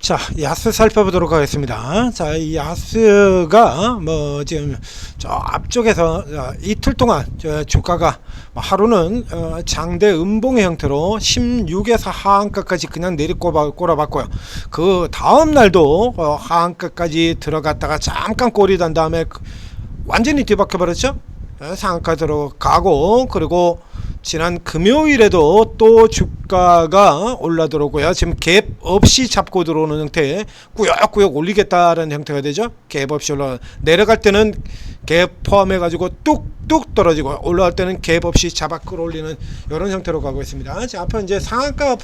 자, 야스 살펴보도록 하겠습니다. 자, 이 야스가 뭐 지금 저 앞쪽에서 이틀 동안 주가가 하루는 장대 음봉의 형태로 16에서 하한가까지 그냥 꼬라봤고요. 그 다음 날도 하한가까지 들어갔다가 잠깐 꼬리 단 다음에 완전히 뒤바뀌어 버렸죠. 상한가 들어가고, 그리고 지난 금요일에도 또 주가가 올라들어오고요. 지금 갭 없이 잡고 들어오는 형태에 꾸역꾸역 올리겠다라는 형태가 되죠. 갭 없이 내려갈 때는 갭 포함해 가지고 뚝뚝 떨어지고, 올라갈 때는 갭 없이 잡아 끌어올리는 이런 형태로 가고 있습니다. 자, 앞으로 이제 상한가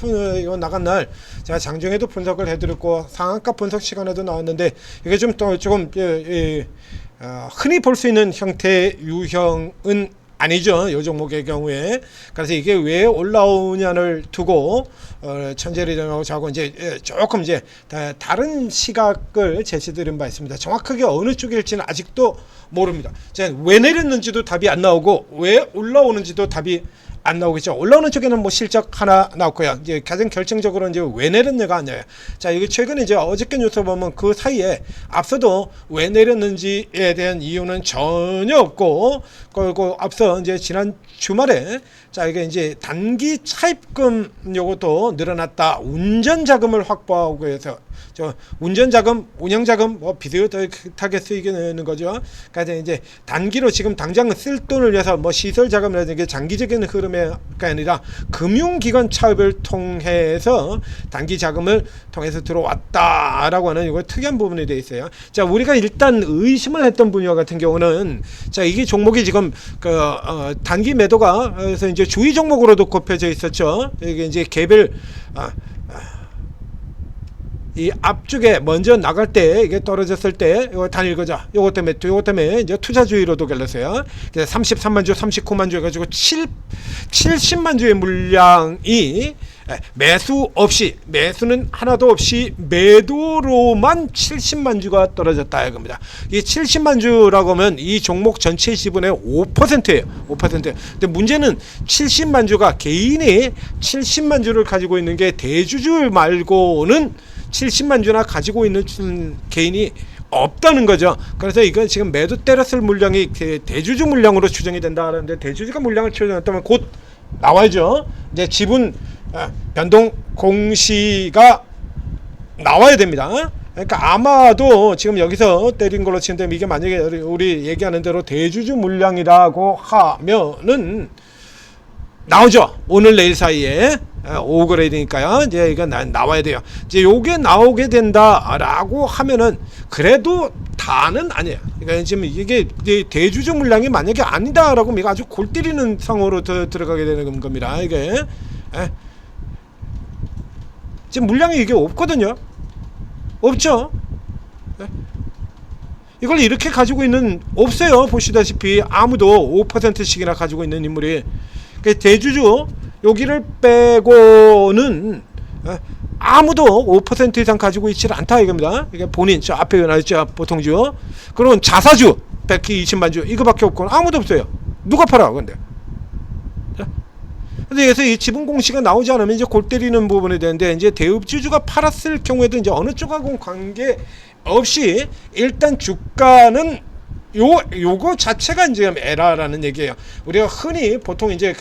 나간 날 제가 장중에도 분석을 해드렸고, 상한가 분석 시간에도 나왔는데, 이게 좀 또 조금 흔히 볼 수 있는 형태 유형은 아니죠, 이 종목의 경우에. 그래서 이게 왜 올라오냐를 두고 천재리전하고 저하고 이제 조금 이제 다른 시각을 제시드린 바 있습니다. 정확하게 어느 쪽일지는 아직도 모릅니다. 왜 내렸는지도 답이 안 나오고, 왜 올라오는지도 답이 안 나오겠죠. 올라오는 쪽에는 뭐 실적 하나 나왔고요. 이제 가장 결정적으로 이제 왜 내렸냐가 아니에요. 자, 이게 최근에 이제 어저께 뉴스 보면 그 사이에 앞서도 왜 내렸는지에 대한 이유는 전혀 없고, 그리고 앞서 이제 지난 주말에 자, 이게 이제 단기 차입금 요것도 늘어났다. 운전 자금을 확보하고 해서 저 운전 자금, 운영 자금 뭐 비슷하게 쓰이게 되는 거죠. 그러니까 이제 단기로 지금 당장 쓸 돈을 위해서 뭐 시설 자금이라든지 장기적인 흐름이 아니라 금융기관 차입을 통해서 단기 자금을 통해서 들어왔다라고 하는 이거 특이한 부분이 되어 있어요. 자, 우리가 일단 의심을 했던 분야 같은 경우는, 자, 이게 종목이 지금 단기 매도가 그래서 이제 주의 종목으로도 꼽혀져 있었죠. 이게 이제 개별 이 앞쪽에 먼저 나갈 때, 이게 떨어졌을 때 이거 단일 거자, 요것 때문에 이제 투자주의로도 걸렸어요. 33만 주, 39만 주 해가지고 70만 주의 물량이 매수 없이, 매수는 하나도 없이 매도로만 70만 주가 떨어졌다 이겁니다. 이 70만 주라고 하면 이 종목 전체 지분의 5%예요. 5%. 근데 문제는 70만 주가 개인이 70만 주를 가지고 있는 게 대주주 말고는 70만 주나 가지고 있는 개인이 없다는 거죠. 그래서 이건 지금 매도 때렸을 물량이 대주주 물량으로 추정이 된다는데, 대주주가 물량을 추정했다면 곧 나와야죠. 이제 지분 변동 공시가 나와야 됩니다. 그러니까 아마도 지금 여기서 때린 걸로 치는데, 이게 만약에 우리 얘기하는 대로 대주주 물량이라고 하면은 나오죠. 오늘 내일 사이에 오그레이드니까요. 이제 이거 나와야 돼요. 이제 요게 나오게 된다라고 하면은 그래도 다는 아니에요. 그러니까 지금 이게 대주주 물량이 만약에 아니다라고 하면 아주 골 때리는 상황으로 들어가게 되는 겁니다. 이게 지금 물량이 이게 없거든요. 없죠. 이걸 이렇게 가지고 있는 없어요. 보시다시피 아무도 5%씩이나 가지고 있는 인물이. 대주주 여기를 빼고는 아무도 5% 이상 가지고 있지 않다 이겁니다. 이게 본인 저 앞에 나왔죠, 보통주. 그러면 자사주 120만 주 이거밖에 없고 아무도 없어요. 누가 팔아 근데? 그래서 이 지분 공시가 나오지 않으면 이제 골 때리는 부분이 되는데, 이제 대읍주주가 팔았을 경우에도 이제 어느 쪽하고는 관계 없이 일단 주가는 요거 자체가 이제 에라라는 얘기예요. 우리가 흔히 보통 이제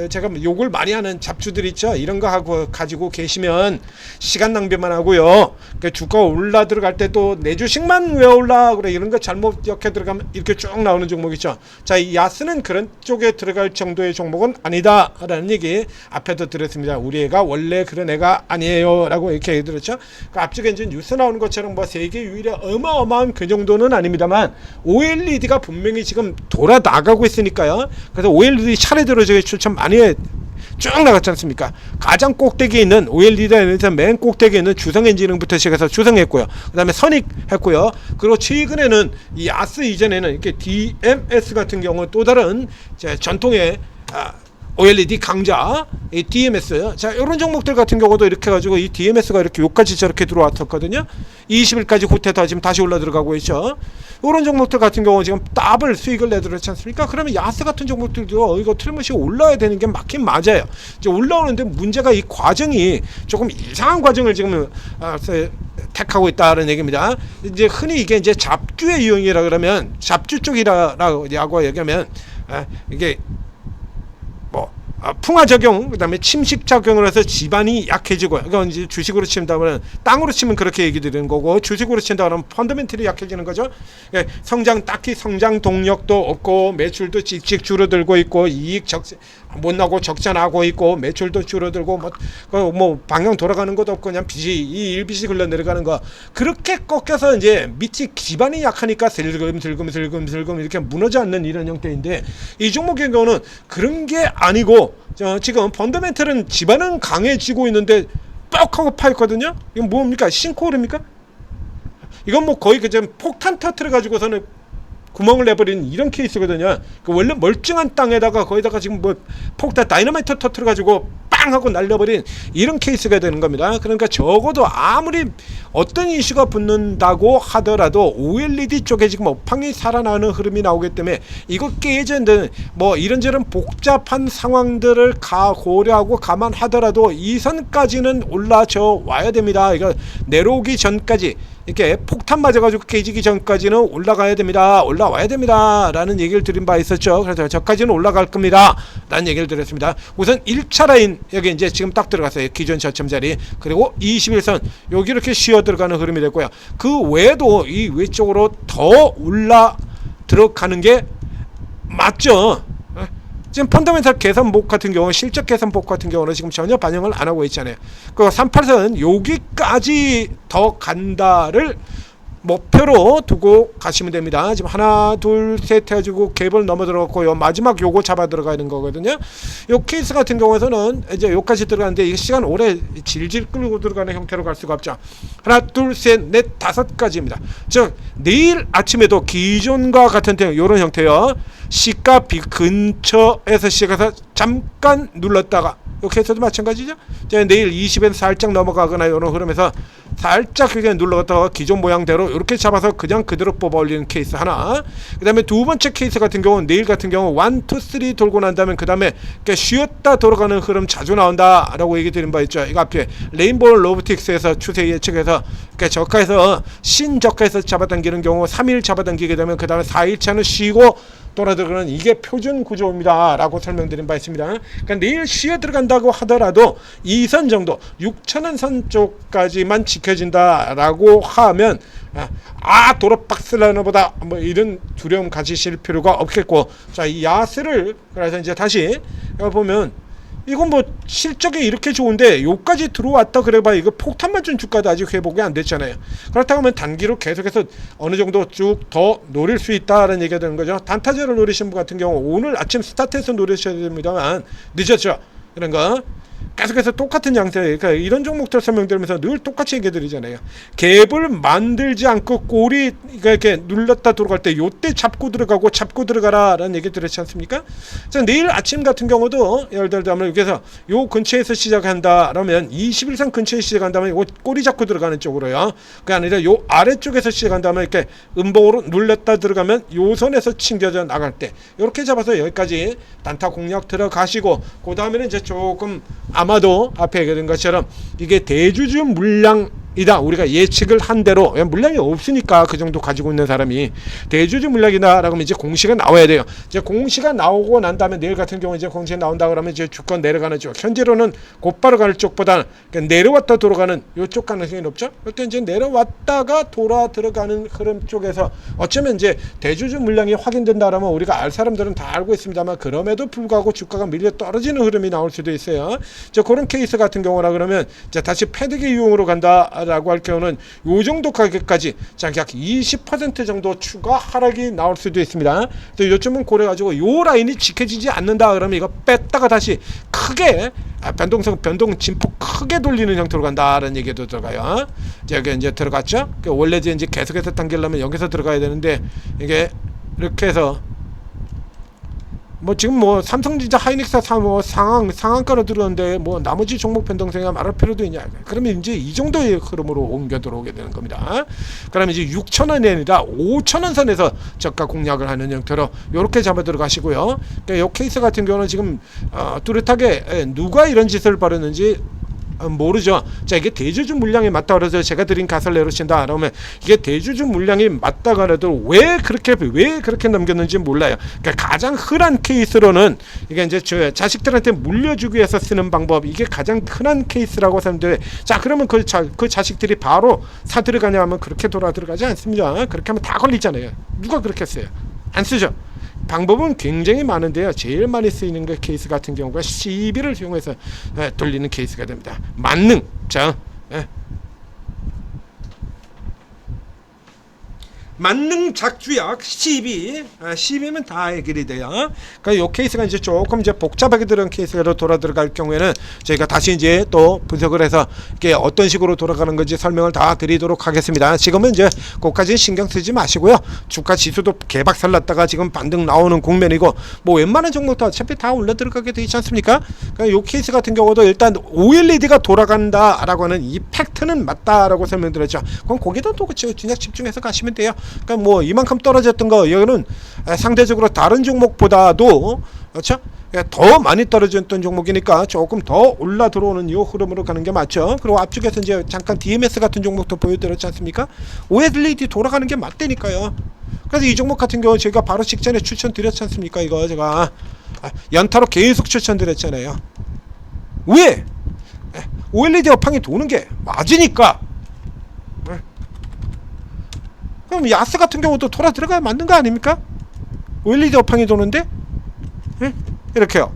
제가 욕을 많이 하는 잡주들 있죠. 이런 거 하고 가지고 계시면 시간 낭비만 하고요. 주가 올라 들어갈 때 또 내 주식만 왜 올라 그래, 이런 거 잘못 엮여 들어가면 이렇게 쭉 나오는 종목 있죠. 자, 이 야스는 그런 쪽에 들어갈 정도의 종목은 아니다라는 얘기 앞에도 드렸습니다. 우리 애가 원래 그런 애가 아니에요라고 이렇게 얘기 들었죠. 앞쪽에 이제 뉴스 나오는 것처럼 뭐 세계 유일의 어마어마한 그 정도는 아닙니다만, OLED가 분명히 지금 돌아 나가고 있으니까요. 그래서 OLED 차례대로 저기 추천 많이 쭉 나갔지 않습니까? 가장 꼭대기에 있는 OLED에서 맨 꼭대기에 있는 주성엔지능부터 시작해서 주성했고요. 그 다음에 선익했고요. 그리고 최근에는 이 아스 이전에는 이렇게 DMS 같은 경우 또 다른 전통의 OLED 강자, 이 DMS. 자, 이런 종목들 같은 경우도 이렇게 해가지고 이 DMS가 이렇게 여기까지 저렇게 들어왔었거든요. 20일까지 후퇴다 지금 다시 올라 들어가고 있죠. 이런 종목들 같은 경우 지금 더블 수익을 내들었지 않습니까? 그러면 야스 같은 종목들도 이거 틀림없이 올라야 되는 게 맞긴 맞아요. 이제 올라오는데 문제가 이 과정이 조금 이상한 과정을 지금 택하고 있다는 얘기입니다. 이제 흔히 이게 이제 잡주의 유형이라 그러면 잡주 쪽이라고 얘기하면 이게 뭐 풍화 작용, 그다음에 침식 작용을 해서 집안이 약해지고, 이건 이제 주식으로 친다면 땅으로 치면 그렇게 얘기 드리는 거고, 주식으로 친다 그러면 펀더멘털이 약해지는 거죠. 예, 딱히 성장 동력도 없고, 매출도 찍찍 줄어들고 있고, 이익 못 나고 적자 나고 있고, 매출도 줄어들고, 뭐 방향 돌아가는 것도 없고, 그냥 이 일빚이 흘러 내려가는 거, 그렇게 꺾여서 이제 밑이 기반이 약하니까 슬금 이렇게 무너져 않는 이런 형태인데, 이 종목의 경우는 그런 게 아니고, 지금 펀더멘털은 지반은 강해지고 있는데 뻑하고 파였거든요. 이건 뭡니까? 싱크홀입니까? 이건 뭐 거의 그좀 폭탄 터트려 가지고서는 구멍을 내버린 이런 케이스거든요. 그 원래 멀쩡한 땅에다가 거기다가 지금 뭐 폭탄 다이너마이트 터트려 가지고 빵 하고 날려버린 이런 케이스가 되는 겁니다. 그러니까 적어도 아무리 어떤 이슈가 붙는다고 하더라도 OLED 쪽에 지금 업황이 살아나는 흐름이 나오기 때문에 이거 깨지는 뭐 이런저런 복잡한 상황들을 고려하고 감안하더라도 이 선까지는 올라져 와야 됩니다. 이거 내려오기 전까지 이렇게 폭탄 맞아가지고 깨지기 전까지는 올라가야 됩니다. 올라와야 됩니다. 라는 얘기를 드린 바 있었죠. 그래서 저까지는 올라갈 겁니다. 라는 얘기를 드렸습니다. 우선 1차 라인 여기 이제 지금 딱 들어갔어요. 기존 저점 자리. 그리고 21선 여기 이렇게 쉬어 들어가는 흐름이 됐고요. 그 외에도 이 외쪽으로 더 올라 들어가는 게 맞죠. 지금 펀더멘털 개선복 같은 경우, 실적 개선복 같은 경우는 지금 전혀 반영을 안 하고 있잖아요. 그 38선 여기까지 더 간다를 목표로 두고 가시면 됩니다. 지금 하나 둘 셋 해가지고 갭을 넘어 들어갔고요. 마지막 요거 잡아 들어가는 거거든요. 요 케이스 같은 경우에서는 이제 요까지 들어가는데 이 시간 오래 질질 끌고 들어가는 형태로 갈 수가 없죠. 하나 둘 셋 넷 다섯 가지입니다. 즉 내일 아침에도 기존과 같은 요런 형태요. 시가 비 근처에서 시작해서 잠깐 눌렀다가 이 케이스도 마찬가지죠. 내일 20엔 살짝 넘어가거나 이런 흐름에서 살짝 그게 눌러갔다가 기존 모양대로 이렇게 잡아서 그냥 그대로 뽑아 올리는 케이스 하나. 그 다음에 두 번째 케이스 같은 경우는 내일 같은 경우 1, 2, 3 돌고 난 다음에 그 다음에 쉬었다 돌아가는 흐름 자주 나온다 라고 얘기 드린 바 있죠. 이거 앞에 레인보우 로보틱스에서 추세 예측해서 저가에서 신저가에서 잡아당기는 경우 3일 잡아당기게 되면 그 다음에 4일차는 쉬고 돌아들어가는 이게 표준 구조입니다 라고 설명드린 바 있습니다. 그러니까 내일 쉬어 들어간다고 하더라도 2선 정도 6,000원 선 쪽까지만 지켜진다 라고 하면 도로박스라너보다 뭐 이런 두려움 가지실 필요가 없겠고, 자, 이 야스를 그래서 이제 다시 보면 이건 뭐 실적이 이렇게 좋은데 요까지 들어왔다 그래봐 이거 폭탄 맞은 주가도 아직 회복이 안 됐잖아요. 그렇다고 하면 단기로 계속해서 어느 정도 쭉 더 노릴 수 있다는 얘기가 되는 거죠. 단타제를 노리신 분 같은 경우 오늘 아침 스타트에서 노리셔야 됩니다만 늦었죠. 그런 거 계속해서 똑같은 양세, 그러니까 이런 종목들 설명드리면서 늘 똑같이 얘기드리잖아요. 갭을 만들지 않고 꼬리 이렇게 눌렀다 들어갈 때 요때 잡고 들어가라 라는 얘기 드렸지 않습니까? 자, 내일 아침 같은 경우도 예를 들자면 여기서 요 근처에서 시작한다 라면 21선 근처에 시작한다면 요 꼬리 잡고 들어가는 쪽으로요. 그게 아니라 요 아래쪽에서 시작한다면 이렇게 음봉으로 눌렀다 들어가면 요 선에서 챙겨져 나갈 때 이렇게 잡아서 여기까지 단타 공략 들어가시고, 그 다음에는 이제 조금 아마도 앞에 얘기한 것처럼 이게 대주주 물량이다 우리가 예측을 한 대로, 물량이 없으니까 그 정도 가지고 있는 사람이 대주주 물량이다 라고 하면 이제 공시가 나와야 돼요. 이제 공시가 나오고 난 다음에 내일 같은 경우 이제 공시가 나온다 그러면 이제 주권 내려가는 쪽, 현재로는 곧바로 갈 쪽보다는 내려왔다 돌아가는 이쪽 가능성이 높죠. 그때 이제 내려왔다가 돌아 들어가는 흐름 쪽에서 어쩌면 이제 대주주 물량이 확인된다 그러면 우리가 알 사람들은 다 알고 있습니다만 그럼에도 불구하고 주가가 밀려 떨어지는 흐름이 나올 수도 있어요. 그런 케이스 같은 경우라 그러면 이제 다시 패드기 유형으로 간다라고 할 경우는 요 정도 가격까지 약 20% 정도 추가 하락이 나올 수도 있습니다. 그래서 요점은 고려가지고 요 라인이 지켜지지 않는다 그러면 이거 뺐다가 다시 크게 변동 진폭 크게 돌리는 형태로 간다라는 얘기도 들어가요. 여기 이제 들어갔죠. 원래 이제 계속해서 당기려면 여기서 들어가야 되는데 이게 이렇게 해서 뭐 지금 뭐 삼성전자 하이닉스 상한가로 들어오는데 뭐 나머지 종목 변동성이 말할 필요도 있냐. 그러면 이제 이 정도의 흐름으로 옮겨 들어오게 되는 겁니다. 그러면 이제 6,000원이 아니라 5,000원 선에서 저가 공략을 하는 형태로 이렇게 잡아 들어가시고요. 그러니까 이 케이스 같은 경우는 지금 뚜렷하게 누가 이런 짓을 벌였는지 모르죠. 자, 이게 대주주 물량이 맞다 그래서 제가 드린 가설을 내려친다 그러면 이게 대주주 물량이 맞다 그래도 왜 그렇게 넘겼는지 몰라요. 그러니까 가장 흔한 케이스로는 이게 이제 자식들한테 물려주기 위해서 쓰는 방법, 이게 가장 흔한 케이스라고 생각되는데, 자, 그러면 그 자식들이 바로 사 들어가냐 하면 그렇게 돌아 들어가지 않습니다. 그렇게 하면 다 걸리잖아요. 누가 그렇게 써요? 안 쓰죠. 방법은 굉장히 많은데요. 제일 많이 쓰이는 그 케이스 같은 경우가 시비를 이용해서 돌리는 케이스가 됩니다. 만능. 자, 만능 작주약 시비면 다 해결이 돼요. 그러니까 이 케이스가 이제 조금 이제 복잡하게 들은 케이스로 돌아 들어갈 경우에는 저희가 다시 이제 또 분석을 해서 이게 어떤 식으로 돌아가는 건지 설명을 다 드리도록 하겠습니다. 지금은 이제 그것까지 신경 쓰지 마시고요. 주가 지수도 개박살 났다가 지금 반등 나오는 국면이고, 뭐 웬만한 종목도 어차피 다 올라 들어가게 되지 않습니까? 그러니까 이 케이스 같은 경우도 일단 OLED가 돌아간다라고 하는 이 팩트는 맞다라고 설명드렸죠. 그럼 거기다 또 그냥 집중해서 가시면 돼요. 그러니까 뭐 이만큼 떨어졌던 거, 이거는 상대적으로 다른 종목보다도 그렇죠? 더 많이 떨어졌던 종목이니까 조금 더 올라 들어오는 이 흐름으로 가는 게 맞죠. 그리고 앞쪽에서 이제 잠깐 DMS 같은 종목도 보여드렸지 않습니까? OLED 돌아가는 게 맞다니까요. 그래서 이 종목 같은 경우 제가 바로 직전에 추천드렸지 않습니까? 이거 제가 연타로 계속 추천드렸잖아요. 왜? OLED 업황이 도는 게 맞으니까. 그럼 야스 같은 경우도 돌아 들어가야 맞는 거 아닙니까? OLED 업황이 도는데? 예? 이렇게요.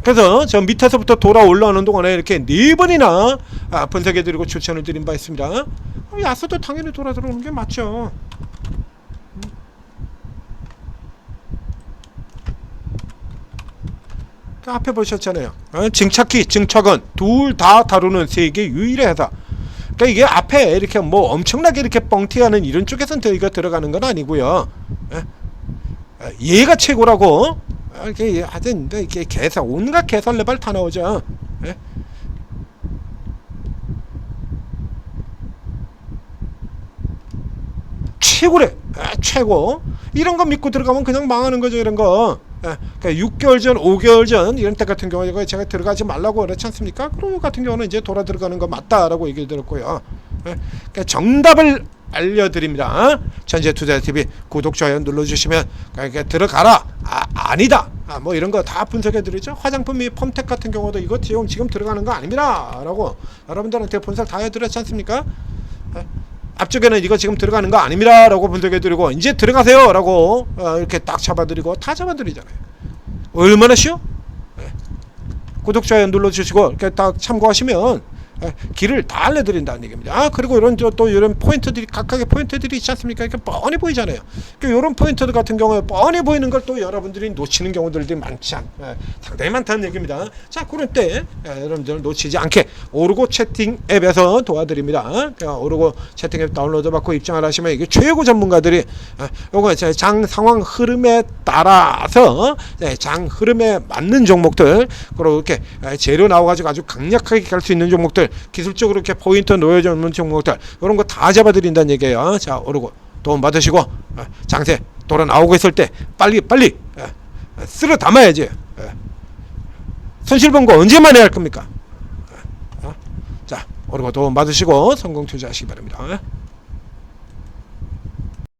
그래서 저 밑에서부터 돌아 올라오는 동안에 이렇게 4번이나 분석해드리고 추천을 드린 바 있습니다. 그럼 야스도 당연히 돌아 들어오는 게 맞죠. 앞에 보셨잖아요. 증착기, 증착은 둘 다 다루는 세계 유일의 회사. 그러니까 이게 앞에 이렇게 뭐 엄청나게 이렇게 뻥튀하는 이런 쪽에선 이거 들어가는 건 아니고요. 얘가 최고라고. 이게 하여튼 이게 개설, 온갖 개설 레벨 다 나오죠. 최고래. 최고. 이런 거 믿고 들어가면 그냥 망하는 거죠. 이런 거. 그러니까 6개월 전, 5개월 전 이런 때 같은 경우에 제가 들어가지 말라고 그렇지 않습니까? 그런 같은 경우는 이제 돌아 들어가는 거 맞다라고 얘기 드렸고요. 그러니까 정답을 알려드립니다. 천재투자TV 구독, 좋아요 눌러주시면 그러니까 들어가라. 아니다. 뭐 이런 거 다 분석해드리죠. 화장품 및 펌텍 같은 경우도 이거 지금 들어가는 거 아닙니다 라고 여러분들한테 분석 다 해드렸지 않습니까? 앞쪽에는 이거 지금 들어가는 거 아닙니다 라고 분석해드리고, 이제 들어가세요 라고 이렇게 딱 잡아드리고 다 잡아드리잖아요. 얼마나 쉬워? 구독, 좋아요 눌러주시고 이렇게 딱 참고하시면 길을 다 알려드린다는 얘기입니다. 그리고 이런 또 이런 포인트들이, 각각의 포인트들이 있지 않습니까? 이렇게 뻔히 보이잖아요. 그러니까 이런 포인트들 같은 경우에 뻔히 보이는 걸 또 여러분들이 놓치는 경우들이 상당히 많다는 얘기입니다. 자, 그럴 때 여러분들 놓치지 않게 오르고 채팅 앱에서 도와드립니다. 오르고 채팅 앱 다운로드 받고 입장을 하시면 이게 최고 전문가들이 요거 장 상황 흐름에 따라서 장 흐름에 맞는 종목들, 그리고 이렇게 재료 나와가지고 아주 강력하게 갈 수 있는 종목들, 기술적으로 이렇게 포인트 놓여져 있는 종목들, 이런 거 다 잡아드린다는 얘기예요. 자, 오르고 도움 받으시고 장세 돌아 나오고 있을 때 빨리 쓸어 담아야지. 손실 본 거 언제 만회할 겁니까? 자, 오르고 도움 받으시고 성공 투자하시기 바랍니다.